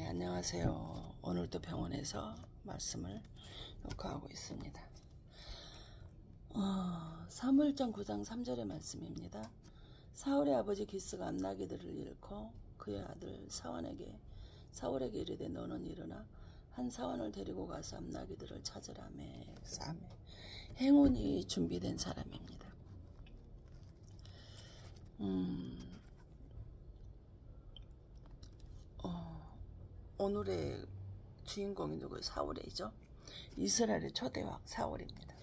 안녕하세요. 오늘도 병원에서 말씀을 녹화하고 있습니다. 사무엘장 9장 3절의 말씀입니다. 사울의 아버지 기스가 암나기들을 잃고 그의 아들 사울에게 이르되 너는 일어나 한 사원을 데리고 가서 암나기들을 찾으라매. 행운이 준비된 사람입니다. 오늘의 주인공이 누구예요? 사울이죠. 이스라엘의 초대왕 사울입니다.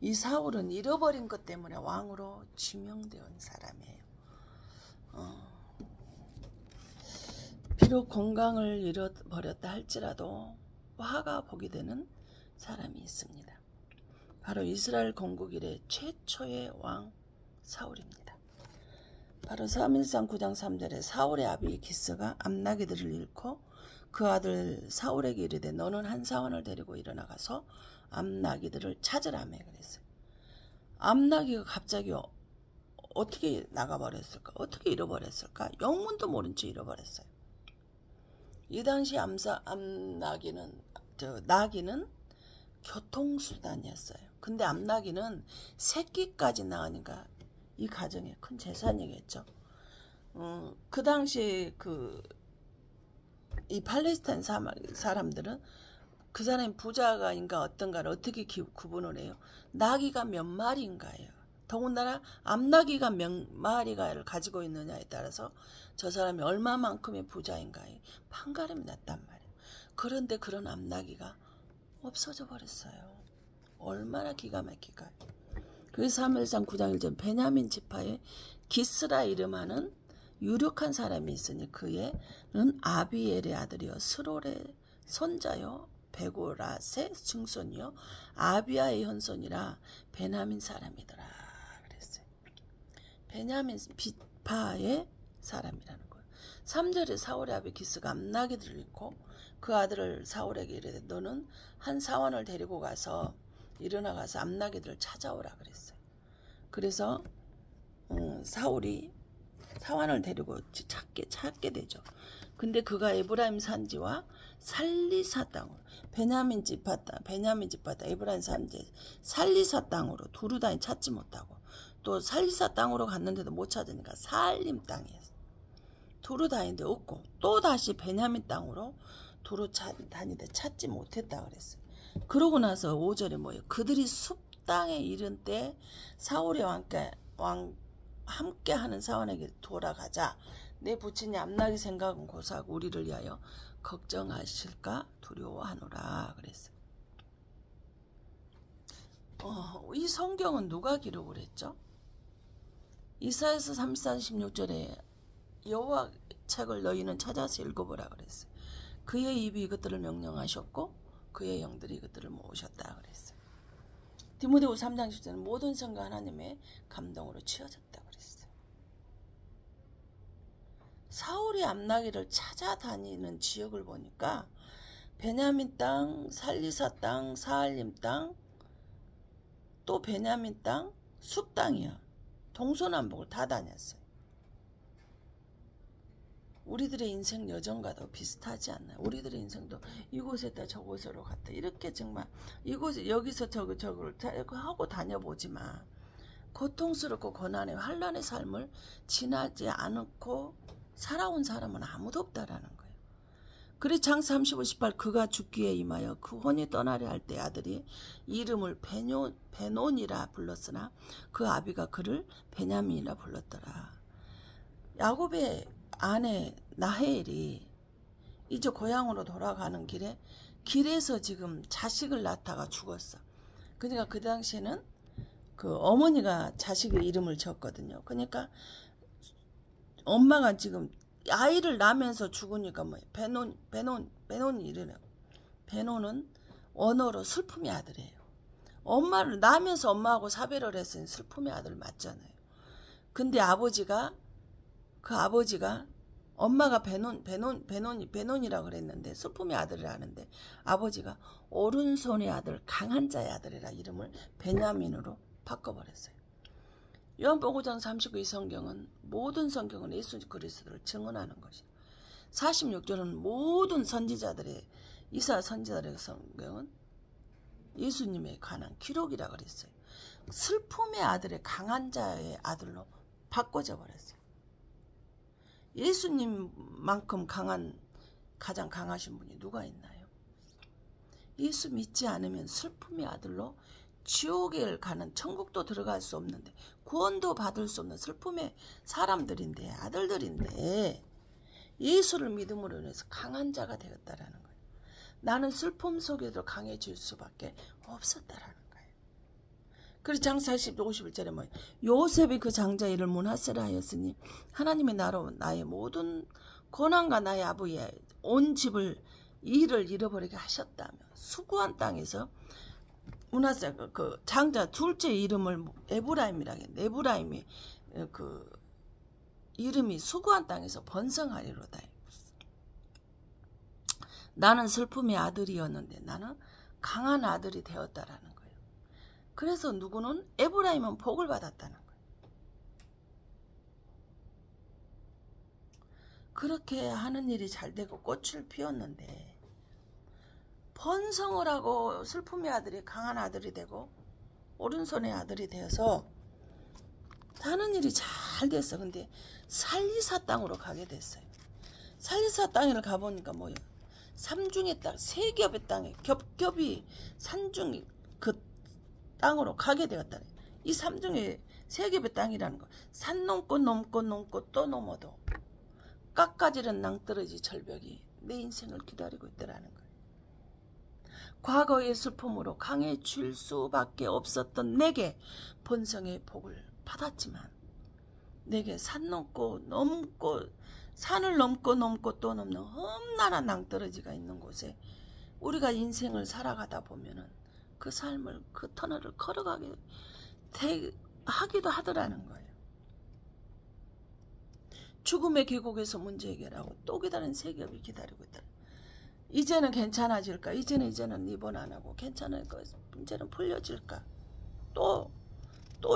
이 사울은 잃어버린 것 때문에 왕으로 지명된 사람이에요. 비록 건강을 잃어버렸다 할지라도 화가 보게 되는 사람이 있습니다. 바로 이스라엘 건국 이래 최초의 왕 사울입니다. 바로 사무엘상 9장 3절에 사울의 아비 기스가 암나기들을 잃고 그 아들 사울에게 이르되 너는 한 사원을 데리고 일어나가서 암나기들을 찾으라며 그랬어요. 암나기가 갑자기 어떻게 나가버렸을까? 어떻게 잃어버렸을까? 영문도 모른 채 잃어버렸어요. 이 당시 나기는 교통수단이었어요. 근데 암나기는 새끼까지 낳으니까 이 가정에 큰 재산이겠죠. 그 당시 이 팔레스타인 사람들은 그 사람이 부자가인가 어떤가를 어떻게 구분을 해요? 나귀가 몇 마리인가예요. 더군다나 암나귀가 몇 마리가를 가지고 있느냐에 따라서 저 사람이 얼마만큼의 부자인가에 판가름이 났단 말이에요. 그런데 그런 암나귀가 없어져 버렸어요. 얼마나 기가 막힐까요? 그래서 사무엘상 9장 1절 베냐민 지파의 기스라 이름하는 유력한 사람이 있으니 그는 아비엘의 아들이요 스롤의 손자요 베고라스의 증손이요 아비아의 현손이라 베냐민 사람이더라 그랬어요. 베냐민 지파의 사람이라는 거예요. 3절에 사울의 아비 기스가 암나기들을 잃고 그 아들을 사울에게 이르되 너는 한 사원을 데리고 가서 일어나가서 암나기들을 찾아오라 그랬어요. 그래서 사울이 사원을 데리고 찾게 되죠. 근데 그가 에브라임 산지와 살리사 땅으로 베냐민 지파다 에브라임 산지 살리사 땅으로 두루다니 찾지 못하고 또 살리사 땅으로 갔는데도 못 찾으니까 살림 땅이었어. 두루 다니는데 없고 또 다시 베냐민 땅으로 두루 다니는데 찾지 못했다 그랬어요. 그러고 나서 5절에 뭐예요? 그들이 숲 땅에 이른 때 사울의 함께 하는 사원에게 돌아가자. 내 부친이 암나기 생각은 고사하고 우리를 위하여 걱정하실까 두려워하노라 그랬어요. 이 성경은 누가 기록을 했죠? 이사야서 34, 16절에 여호와 책을 너희는 찾아서 읽어보라 그랬어요. 그의 입이 이것들을 명령하셨고 그의 영들이 이것들을 모으셨다 그랬어요. 디모데후서 3장 10절은 모든 성경 하나님의 감동으로 치어졌다 그랬어요. 사울이 암나기를 찾아다니는 지역을 보니까 베냐민 땅, 살리사 땅, 사알림 땅, 또 베냐민 땅, 숲 땅이야. 동서남북을 다 다녔어요. 우리들의 인생 여정과도 비슷하지 않나요? 우리들의 인생도 이곳에다 저곳으로 갔다 이렇게 정말 여기서 저걸 하고 다녀보지만 고통스럽고 고난의 환난의 삶을 지나지 않고 살아온 사람은 아무도 없다라는 거예요. 그래 장 35, 18 그가 죽기에 임하여 그 혼이 떠나려 할 때 아들이 이름을 베논이라 불렀으나 그 아비가 그를 베냐민이라 불렀더라. 야곱의 아내 나헬이 이제 고향으로 돌아가는 길에서 지금 자식을 낳다가 죽었어. 그러니까 그 당시에는 그 어머니가 자식의 이름을 졌거든요. 그러니까 엄마가 지금 아이를 낳으면서 죽으니까 뭐 베논이 이래요. 베논은 원어로 슬픔의 아들이에요. 엄마를 낳으면서 엄마하고 사별을 했으니 슬픔의 아들 맞잖아요. 근데 그 아버지가 엄마가 베논이라고 그랬는데 슬픔의 아들이라 하는데 아버지가 오른손의 아들 강한 자의 아들이라 이름을 베냐민으로 바꿔버렸어요. 요한복음 5장 39 성경은 모든 성경은 예수 그리스도를 증언하는 것이에요. 46절은 모든 선지자들의 이사 선지자들의 성경은 예수님에 관한 기록이라 그랬어요. 슬픔의 아들의 강한 자의 아들로 바꿔져 버렸어요. 예수님만큼 가장 강하신 분이 누가 있나요? 예수 믿지 않으면 슬픔의 아들로 지옥에 가는, 천국도 들어갈 수 없는데 구원도 받을 수 없는 슬픔의 사람들인데, 아들들인데 예수를 믿음으로 인해서 강한 자가 되었다라는 거예요. 나는 슬픔 속에도 강해질 수밖에 없었다라는 거예요. 그리고 장사 51절에 뭐예요? 요셉이 그 장자 일을 문하세라 하였으니 하나님의 나로 나의 모든 고난과 나의 아버지의 온 집을 일을 잃어버리게 하셨다며, 수고한 땅에서 문하세 그 장자 둘째 이름을 에브라임이라 해. 에브라임이 그 이름이 수고한 땅에서 번성하리로다. 나는 슬픔의 아들이었는데 나는 강한 아들이 되었다라는 거예요. 그래서 누구는 에브라임은 복을 받았다는 거예요. 그렇게 하는 일이 잘 되고 꽃을 피웠는데 번성을 하고 슬픔의 아들이 강한 아들이 되고 오른손의 아들이 되어서 하는 일이 잘 됐어. 근데 살리사 땅으로 가게 됐어요. 살리사 땅에 가보니까 뭐예요? 삼중의 땅, 세 겹의 땅에 겹겹이 산중 그 땅으로 가게 되었다. 이 삼중의 세 겹의 땅이라는 거, 산 넘고 넘고 넘고 또 넘어도 깎아지른 낭떠러지 절벽이 내 인생을 기다리고 있더라는 거예요. 과거의 슬픔으로 강해질 수밖에 없었던 내게 본성의 복을 받았지만, 내게 산 넘고 넘고 산을 넘고 넘고 또 넘는 험난한 낭떠러지가 있는 곳에 우리가 인생을 살아가다 보면은 그 삶을, 그 터널을 걸어가게 하기도 하더라는 거예요. 죽음의 계곡에서 문제 해결하고 또 기다리는 세 겹이 기다리고 있다. 이제는 괜찮아질까? 이제는 입원 안 하고 괜찮을까? 문제는 풀려질까? 또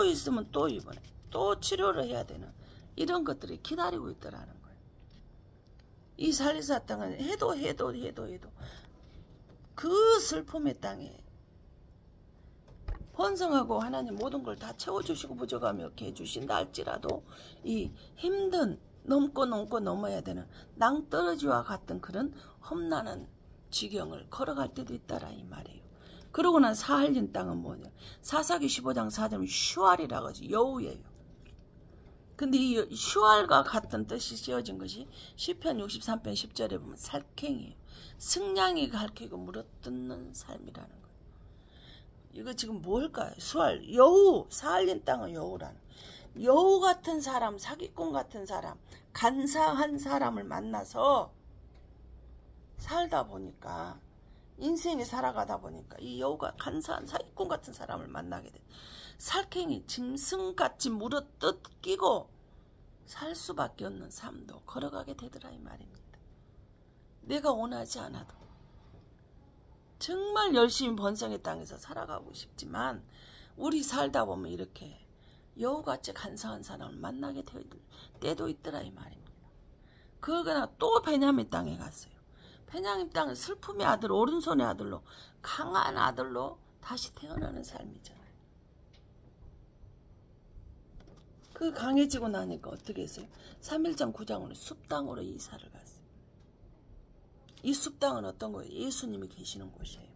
있으면 또 입원해. 또 치료를 해야 되는 이런 것들이 기다리고 있더라는 거예요. 이 살리사 땅은 해도 그 슬픔의 땅에 번성하고 하나님 모든 걸 다 채워주시고 부족하며 이렇게 해주신다 할지라도 이 힘든 넘고 넘어야 되는 낭떠러지와 같은 그런 험난한 지경을 걸어갈 때도 있다라 이 말이에요. 그러고 난 사할린 땅은 뭐냐? 사사기 15장 4절은 슈알이라고 하지, 여우예요. 근데 이 슈알과 같은 뜻이 씌워진 것이 시편 63편 10절에 보면 살쾡이에요. 승냥이 가르치고 물어뜯는 삶이라는 거예요. 이거 지금 뭘까요? 수알, 여우, 사할린 땅은 여우라는, 여우 같은 사람, 사기꾼 같은 사람, 간사한 사람을 만나서 살다 보니까, 인생에 살아가다 보니까 이 여우가 간사한 사기꾼 같은 사람을 만나게 돼. 살쾡이 짐승같이 물어뜯기고 살 수밖에 없는 삶도 걸어가게 되더라 이 말입니다. 내가 원하지 않아도 정말 열심히 번성의 땅에서 살아가고 싶지만 우리 살다 보면 이렇게 여우같이 간사한 사람을 만나게 될 때도 있더라 이 말입니다. 그러거나 또 베냐민 땅에 갔어요. 베냐민 땅은 슬픔의 아들, 오른손의 아들로, 강한 아들로 다시 태어나는 삶이잖아요. 그 강해지고 나니까 어떻게 했어요? 3일장 9장으로 숲땅으로 이사를 갔어요. 이 숲땅은 어떤 거예요? 예수님이 계시는 곳이에요.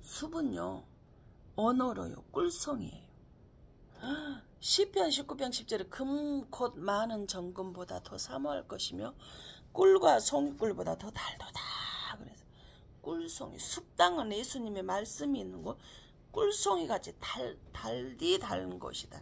숲은요, 언어로요, 꿀송이에요. 시편 19편 10절에 금 곧 많은 정금보다 더 사모할 것이며 꿀과 송이꿀보다 더 달도다. 그래서 꿀송이, 숲땅은 예수님의 말씀이 있는 곳, 꿀송이같이 달디 다른 곳이다.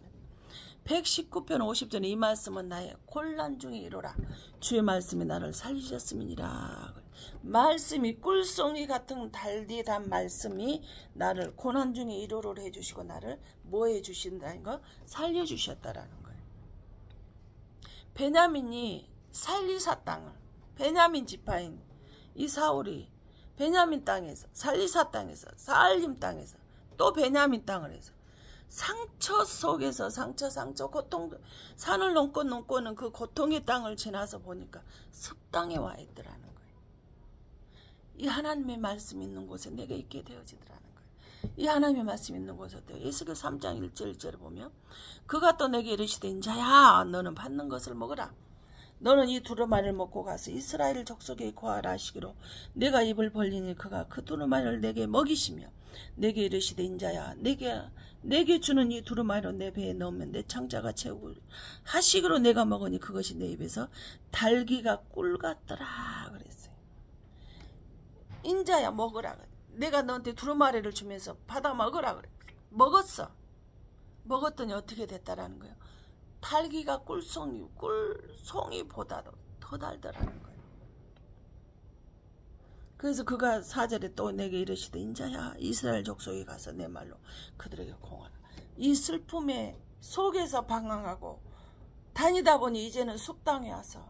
119편 50절에 이 말씀은 나의 곤란 중에 이로라. 주의 말씀이 나를 살리셨음이니라. 말씀이 꿀송이 같은 달디 단 말씀이 나를 고난 중에 이로를 해주시고 나를 뭐 해주신다는 거? 살려주셨다라는 거예요. 베냐민이 살리사 땅을, 베냐민 지파인 이 사울이 베냐민 땅에서, 살리사 땅에서, 사알림 땅에서 또 베냐민 땅을 해서 상처 속에서 상처 고통, 산을 넘고는 그 고통의 땅을 지나서 보니까 습당에 와 있더라는 거예요. 이 하나님의 말씀 있는 곳에 내가 있게 되어지더라는 거예요. 이 하나님의 말씀 있는 곳에 에스겔 3장 1절 1절을 보면 그가 또 내게 이르시되 인자야 너는 받는 것을 먹으라. 너는 이 두루마리를 먹고 가서 이스라엘 족속에 고하라 하시기로 내가 입을 벌리니 그가 그 두루마리를 내게 먹이시며 내게 이르시되 인자야 내게 주는 이 두루마리로 내 배에 넣으면 내 창자가 채우고 하시기로 내가 먹으니 그것이 내 입에서 달기가 꿀 같더라 그랬어요. 인자야 먹으라. 내가 너한테 두루마리를 주면서 받아 먹으라 그래. 먹었어. 먹었더니 어떻게 됐다라는 거예요. 달기가 꿀송이보다도 더 달더라는 거예요. 그래서 그가 4절에 또 내게 이르시되 인자야 이스라엘 족속에 가서 내 말로 그들에게 공하라. 이 슬픔의 속에서 방황하고 다니다 보니 이제는 숲당에 와서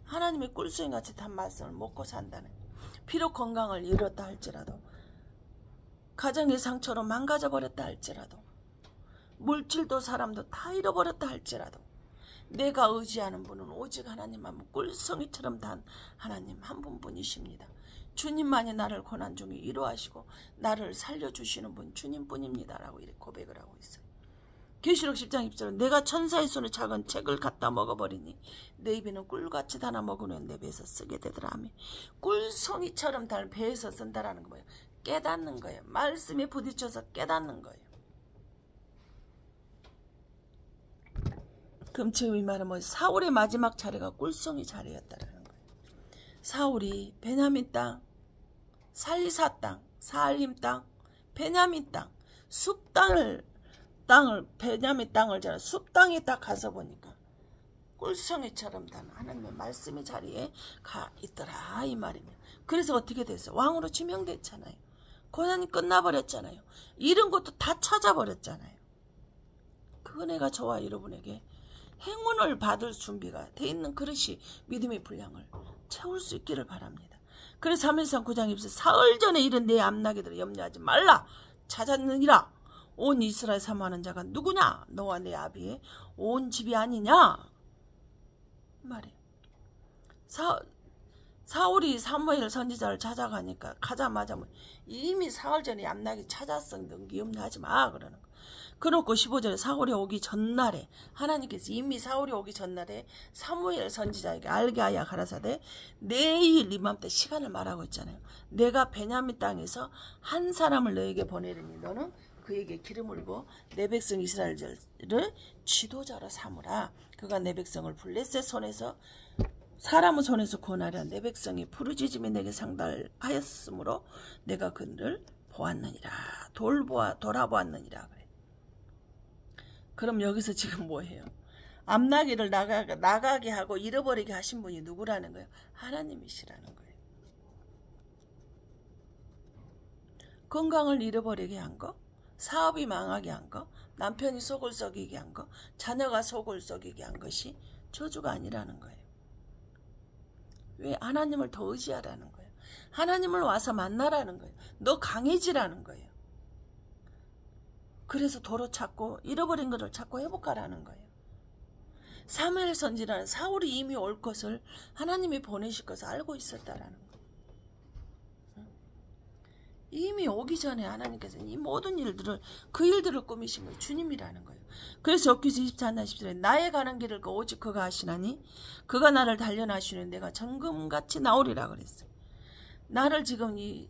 하나님의 꿀송이같이 단 말씀을 먹고 산다는 거예요. 비록 건강을 잃었다 할지라도 가정의 상처로 망가져 버렸다 할지라도 물질도 사람도 다 잃어버렸다 할지라도 내가 의지하는 분은 오직 하나님 한 분, 꿀성이처럼 단 하나님 한 분뿐이십니다. 주님만이 나를 고난 중에 위로하시고 나를 살려주시는 분 주님뿐입니다 라고 이렇게 고백을 하고 있어요. 계시록 10장 20절은 내가 천사의 손에 작은 책을 갖다 먹어버리니 내 입에는 꿀같이 달아 먹으면 내 배에서 쓰게 되더라 하며 꿀송이처럼 달 배에서 쓴다라는 거예요. 깨닫는 거예요. 말씀에 부딪혀서 깨닫는 거예요. 그럼 지금 이 말은 뭐 사울의 마지막 차례가 꿀송이 차례였다라는 거예요. 사울이 베냐민 땅, 살리사 땅, 사알림 땅, 베냐민 땅, 숲 땅을 베냐민 땅을 잘 숲 땅에 딱 가서 보니까 꿀송이처럼 단 하나님의 말씀의 자리에 가 있더라 이 말이면. 그래서 어떻게 됐어요? 왕으로 지명됐잖아요. 고난이 끝나버렸잖아요. 잃은 것도 다 찾아버렸잖아요. 그 은혜가 저와 여러분에게 행운을 받을 준비가 돼 있는 그릇이 믿음의 분량을 채울 수 있기를 바랍니다. 그래서 사무엘상 9장 20절 사흘 전에 이른 내 암나기들을 염려하지 말라 찾았느니라. 온 이스라엘 사모하는 자가 누구냐? 너와 내 아비의 온 집이 아니냐? 말이에요. 사울이 사무엘 선지자를 찾아가니까 가자마자 이미 사흘 전에 암나기 찾았어. 너 염려하지 마 그러는 거. 그렇고 15절에 사울이 오기 전날에 하나님께서 이미 사울이 오기 전날에 사무엘 선지자에게 알게 하여 가라사대 내일 이맘때 시간을 말하고 있잖아요. 내가 베냐민 땅에서 한 사람을 너에게 보내리니 너는 그에게 기름을 부어 내 백성 이스라엘을 지도자로 삼으라. 그가 내 백성을 블레셋 손에서 사람의 손에서 구원하려 내 백성이 부르짖음이 내게 상달하였으므로 내가 그를 보았느니라. 돌아보았느니라. 그래. 그럼 여기서 지금 뭐예요? 암나기를 나가게 하고 잃어버리게 하신 분이 누구라는 거예요? 하나님이시라는 거예요. 건강을 잃어버리게 한 거, 사업이 망하게 한 거, 남편이 속을 썩이게 한 거, 자녀가 속을 썩이게 한 것이 저주가 아니라는 거예요. 왜? 하나님을 더 의지하라는 거예요. 하나님을 와서 만나라는 거예요. 너 강해지라는 거예요. 그래서 도로 찾고 잃어버린 것을 찾고 회복하라는 거예요. 사무엘 선지자는 사울이 이미 올 것을 하나님이 보내실 것을 알고 있었다라는 거예요. 이미 오기 전에 하나님께서 이 모든 일들을 그 일들을 꾸미신 거예요. 주님이라는 거예요. 그래서 욥기서 24장 10절에 나의 가는 길을 오직 그가 하시나니 그가 나를 단련하시는 내가 정금같이 나오리라 그랬어요. 나를 지금 이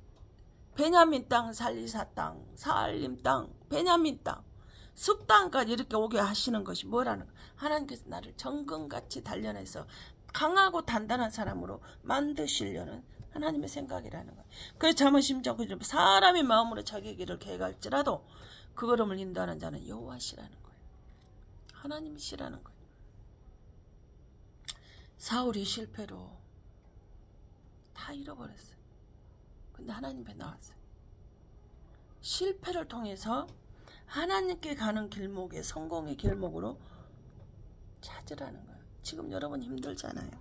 베냐민 땅, 살리사 땅, 사알림 땅, 베냐민 땅, 숲 땅까지 이렇게 오게 하시는 것이 뭐라는 거예요? 하나님께서 나를 정금같이 단련해서 강하고 단단한 사람으로 만드시려는 하나님의 생각이라는 거예요. 그래서 잠언 10장 9절 사람의 마음으로 자기의 길을 계획할지라도 그 걸음을 인도하는 자는 여호와시라는 거예요. 하나님이시라는 거예요. 사울이 실패로 다 잃어버렸어요. 근데 하나님 앞에 나왔어요. 실패를 통해서 하나님께 가는 길목에 성공의 길목으로 찾으라는 거예요. 지금 여러분 힘들잖아요.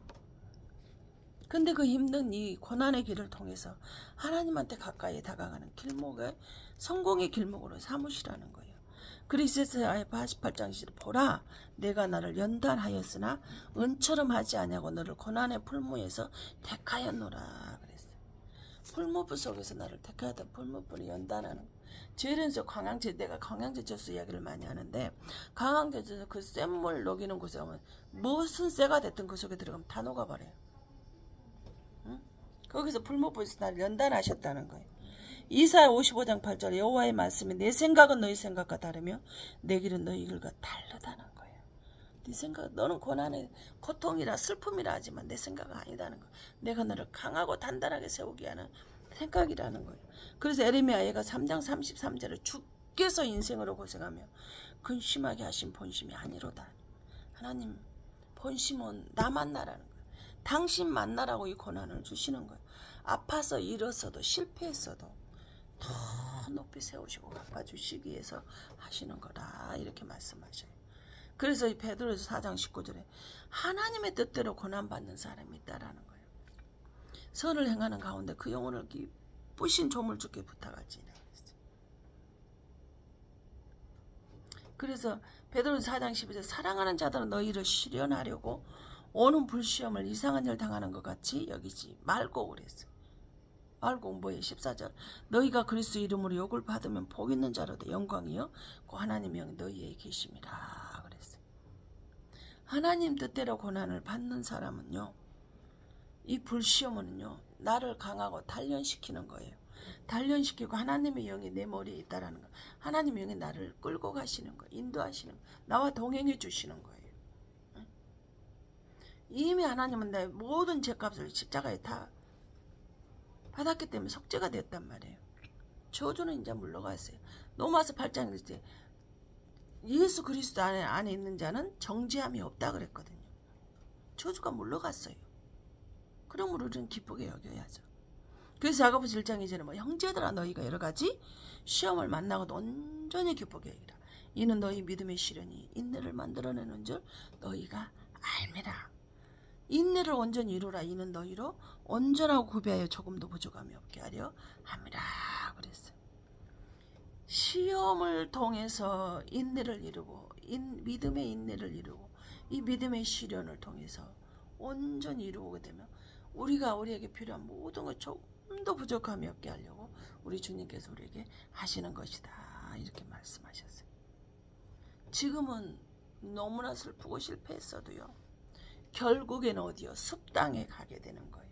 근데 그 힘든 이 고난의 길을 통해서 하나님한테 가까이 다가가는 길목에 성공의 길목으로 삼으시라는 거예요. 그리스도의 48장 10 보라 내가 나를 연단하였으나 은처럼 하지 아니하고 너를 고난의 풀무에서 택하였노라 그랬어요. 풀무불 속에서 나를 택하였던 풀무불이 연단하는 거예요. 제일은서 광양제, 내가 광양제 저수 이야기를 많이 하는데 광양제 저수 그 샘물 녹이는 곳에 오면 무슨 쇠가 됐든 그 속에 들어가면 다 녹아버려요. 응? 거기서 풀무불에서 나를 연단하셨다는 거예요. 이사야 55장 8절 여호와의 말씀이 내 생각은 너희 생각과 다르며 내 길은 너희 길과 다르다는 거예요. 네 생각, 너는 고난의 고통이라 슬픔이라 하지만 내 생각은 아니다는 거예요. 내가 너를 강하고 단단하게 세우게 하는 생각이라는 거예요. 그래서 에레미야가 3장 33절에 주께서 인생으로 고생하며 근심하게 하신 본심이 아니로다. 하나님 본심은 나 만나라는 거예요. 당신 만나라고 이 고난을 주시는 거예요. 아파서 일었어도 실패했어도 더 높이 세우시고 갚아주시기 위해서 하시는 거다 이렇게 말씀하셔요. 그래서 이 베드로서 4장 19절에 하나님의 뜻대로 고난받는 사람이 있다라는 거예요. 선을 행하는 가운데 그 영혼을 기쁘신 조물 주께 부탁할지니라. 그래서 베드로서 4장 12절 사랑하는 자들은 너희를 실현하려고 오는 불시험을 이상한 일 당하는 것 같이 여기지 말고 그랬어요. 말고 뭐예요? 14절 너희가 그리스도 이름으로 욕을 받으면 복 있는 자로도 영광이요 그 하나님의 영이 너희에 계심이라 그랬어요. 하나님 뜻대로 고난을 받는 사람은요 이 불시험은요 나를 강하고 단련시키는 거예요. 단련시키고 하나님의 영이 내 머리에 있다라는 거. 하나님의 영이 나를 끌고 가시는 거, 인도하시는 거, 나와 동행해 주시는 거예요. 응? 이미 하나님은 내 모든 죄값을 십자가에 다 받았기 때문에 속죄가 됐단 말이에요. 저주는 이제 물러갔어요. 로마서 8장에 이제 예수 그리스도 안에 있는 자는 정죄함이 없다 그랬거든요. 저주가 물러갔어요. 그러므로 우리는 기쁘게 여겨야죠. 그래서 야고보서 1장 2절에 뭐 형제들아 너희가 여러 가지 시험을 만나고도 온전히 기쁘게 여기라. 이는 너희 믿음의 시련이 인내를 만들어내는 줄 너희가 알미라. 인내를 온전히 이루라. 이는 너희로 온전하고 구비하여 조금도 부족함이 없게 하려 함이라 그랬어요. 시험을 통해서 인내를 이루고 믿음의 인내를 이루고 이 믿음의 시련을 통해서 온전히 이루게 되면 우리에게 필요한 모든 것 조금도 부족함이 없게 하려고 우리 주님께서 우리에게 하시는 것이다 이렇게 말씀하셨어요. 지금은 너무나 슬프고 실패했어도요 결국에는 어디요? 숲땅에 가게 되는 거예요.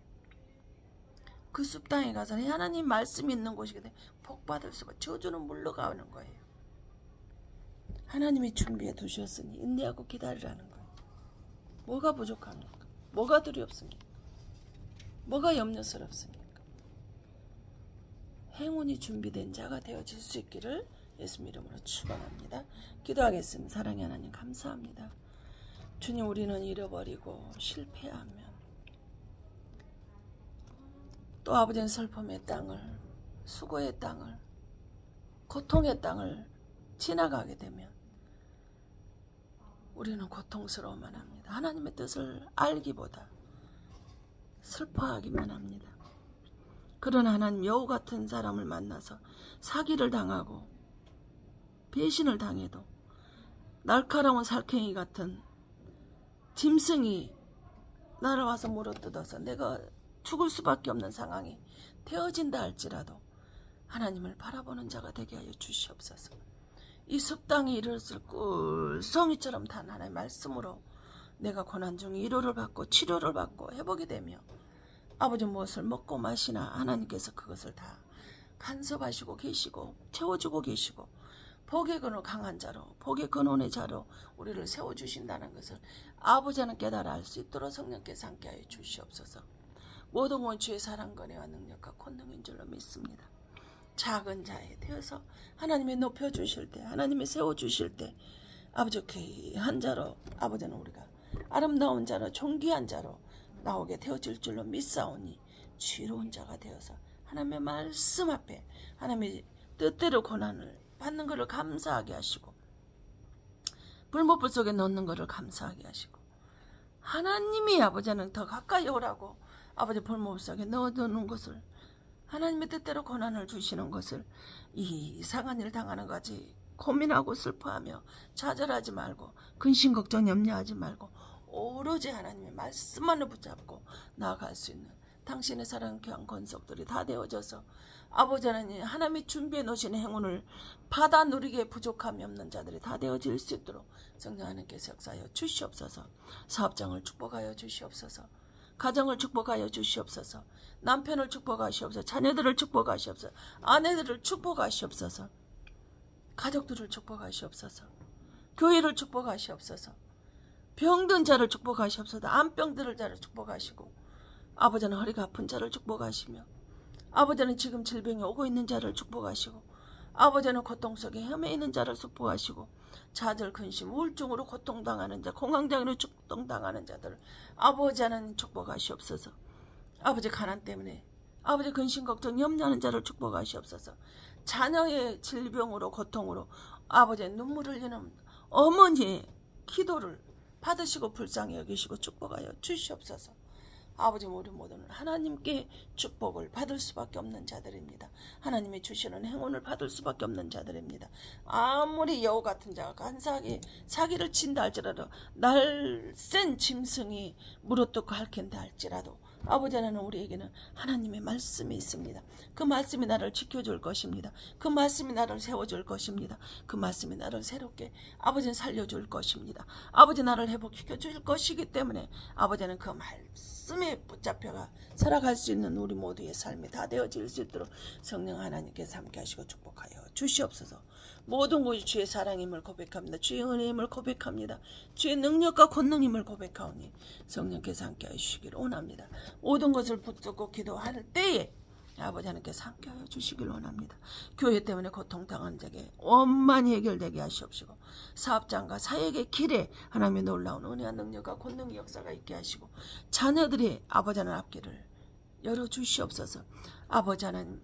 그 숲땅에 가서 하나님 말씀이 있는 곳이기 때문에 복받을 수가 저주는 물러가는 거예요. 하나님이 준비해 두셨으니 인내하고 기다리라는 거예요. 뭐가 부족합니까? 뭐가 두렵습니까? 뭐가 염려스럽습니까? 행운이 준비된 자가 되어질 수 있기를 예수 이름으로 축원합니다. 기도하겠습니다. 사랑의 하나님 감사합니다. 주님 우리는 잃어버리고 실패하면 또 아버지는 슬픔의 땅을 수고의 땅을 고통의 땅을 지나가게 되면 우리는 고통스러워만 합니다. 하나님의 뜻을 알기보다 슬퍼하기만 합니다. 그러나 하나님 여우 같은 사람을 만나서 사기를 당하고 배신을 당해도 날카로운 살쾡이 같은 짐승이 나를 와서 물어뜯어서 내가 죽을 수밖에 없는 상황이 되어진다 할지라도 하나님을 바라보는 자가 되게 하여 주시옵소서. 이 숲땅에 이르렀을 꿀송이처럼 단 하나의 말씀으로 내가 고난 중에 위로를 받고 치료를 받고 회복이 되며 아버지 무엇을 먹고 마시나 하나님께서 그것을 다 간섭하시고 계시고 채워주고 계시고 복의 근원 강한 자로 복의 근원의 자로 우리를 세워주신다는 것을 아버지는 깨달아 알 수 있도록 성령께서 함께하여 주시옵소서. 모든 원주의 사랑거래와 능력과 권능인 줄로 믿습니다. 작은 자에 되어서 하나님이 높여주실 때 하나님이 세워주실 때 아버지 귀한 자로 아버지는 우리가 아름다운 자로 존귀한 자로 나오게 되어질 줄로 믿사오니 지혜로운 자가 되어서 하나님의 말씀 앞에 하나님의 뜻대로 고난을 받는 것을 감사하게 하시고 불못불 속에 넣는 것을 감사하게 하시고 하나님이 아버지는 더 가까이 오라고 아버지 볼모습하게 넣어두는 것을, 하나님의 뜻대로 고난을 주시는 것을 이상한 일 당하는 거지 고민하고 슬퍼하며 좌절하지 말고 근심 걱정 염려하지 말고 오로지 하나님의 말씀만을 붙잡고 나아갈 수 있는 당신의 사랑 귀한 권속들이 다 되어져서 아버지 하나님, 하나님이 준비해 놓으신 행운을 받아 누리기에 부족함이 없는 자들이 다 되어질 수 있도록 성령 하나님께서 역사하여 주시옵소서. 사업장을 축복하여 주시옵소서. 가정을 축복하여 주시옵소서. 남편을 축복하시옵소서. 자녀들을 축복하시옵소서. 아내들을 축복하시옵소서. 가족들을 축복하시옵소서. 교회를 축복하시옵소서. 병든 자를 축복하시옵소서. 암병들을 자를 축복하시고, 아버지는 허리가 아픈 자를 축복하시며, 아버지는 지금 질병이 오고 있는 자를 축복하시고, 아버지는 고통 속에 헤매 있는 자를 축복하시고, 좌절, 근심, 우울증으로 고통당하는 자, 공황장애로 고통당하는 자들을 아버지 하나님 축복하시옵소서. 아버지 가난 때문에 아버지 근심 걱정 염려하는 자를 축복하시옵소서. 자녀의 질병으로 고통으로 아버지의 눈물 흘리는 어머니의 기도를 받으시고 불쌍히 여기시고 축복하여 주시옵소서. 아버지, 우리 모두는 하나님께 축복을 받을 수밖에 없는 자들입니다. 하나님이 주시는 행운을 받을 수밖에 없는 자들입니다. 아무리 여우 같은 자가 간사하게 사기를 친다 할지라도, 날쌘 짐승이 물어뜯고 핥힌다 할지라도 아버지 하나님, 우리에게는 하나님의 말씀이 있습니다. 그 말씀이 나를 지켜줄 것입니다. 그 말씀이 나를 세워줄 것입니다. 그 말씀이 나를 새롭게 아버지는 살려줄 것입니다. 아버지 나를 회복시켜줄 것이기 때문에 아버지는 그 말씀에 붙잡혀가 살아갈 수 있는 우리 모두의 삶이 다 되어질 수 있도록 성령 하나님께서 함께 하시고 축복하여 주시옵소서. 모든 것이 주의 사랑임을 고백합니다. 주의 은혜임을 고백합니다. 주의 능력과 권능임을 고백하오니 성령께서 함께 하시기를 원합니다. 모든 것을 붙잡고 기도할 때에 아버지 하나님께서 함께 하여 주시길 원합니다. 교회 때문에 고통당한 자에게 원만히 해결되게 하시옵시고, 사업장과 사역의 길에 하나님의 놀라운 은혜와 능력과 권능의 역사가 있게 하시고, 자녀들이 아버지 하나님 앞길을 열어주시옵소서. 아버지 하나님,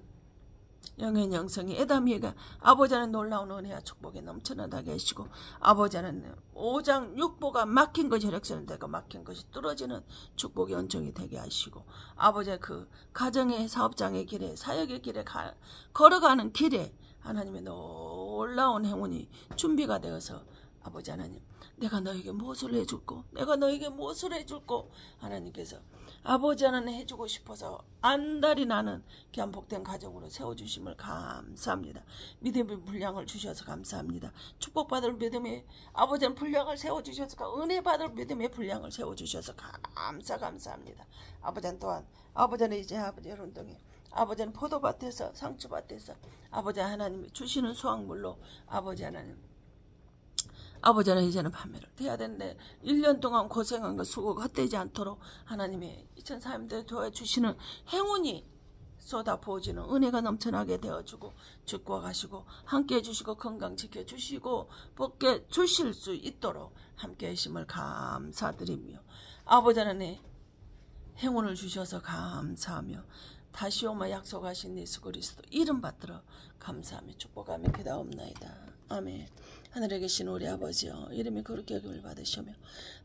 영의 영성이 에다미가 아버지 하나님 놀라운 은혜와 축복에 넘쳐나게 하시고, 아버지 하나님 5장 6보가 막힌 것이 혈액순환되고 막힌 것이 뚫어지는 축복의 원정이 되게 하시고, 아버지의 그 가정의 사업장의 길에 사역의 길에 걸어가는 길에 하나님의 놀라운 행운이 준비가 되어서 아버지 하나님, 내가 너에게 무엇을 해줄고 내가 너에게 무엇을 해줄고 하나님께서 아버지 하나님 해주고 싶어서 안달이 나는 귀한 복된 가정으로 세워주심을 감사합니다. 믿음의 분량을 주셔서 감사합니다. 축복받을 믿음의 아버지는 분량을 세워주셔서, 은혜 받을 믿음의 분량을 세워주셔서 감사합니다. 아버지는 또한 아버지는 이제 아버지 여론동에 아버지는 포도밭에서 상추밭에서 아버지 하나님이 주시는 수확물로 아버지 아버지는 이제는 판매를 돼야 되는데 1년 동안 고생한 것 수고가 헛되지 않도록 하나님의 2004년도에 도와주시는 행운이 쏟아 부어지는 은혜가 넘쳐나게 되어주고 축복하시고 함께해 주시고 건강 지켜주시고 복게 주실 수 있도록 함께해 주심을 감사드리며, 아버지 하나님 행운을 주셔서 감사하며 다시 오마 약속하신 예수 그리스도 이름 받들어 감사하며 축복하며 기도하옵나이다. 아멘. 하늘에 계신 우리 아버지여, 이름이 거룩히 여김을 받으시며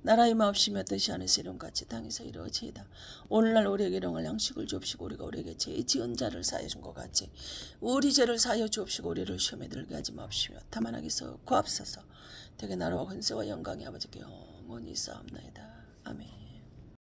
나라의 마옵시며 뜻이 하늘에서 이룬같이 땅에서 이루어지이다. 오늘날 우리에게 일용할 양식을 주옵시고, 우리가 우리에게 죄 지은 자를 사하여 준 것 같이 우리 죄를 사하여 주옵시고, 우리를 시험에 들게 하지 마옵시며 다만 악에서 구하옵소서. 되게 나라와 권세와 영광이 아버지께 영원히 있사옵나이다.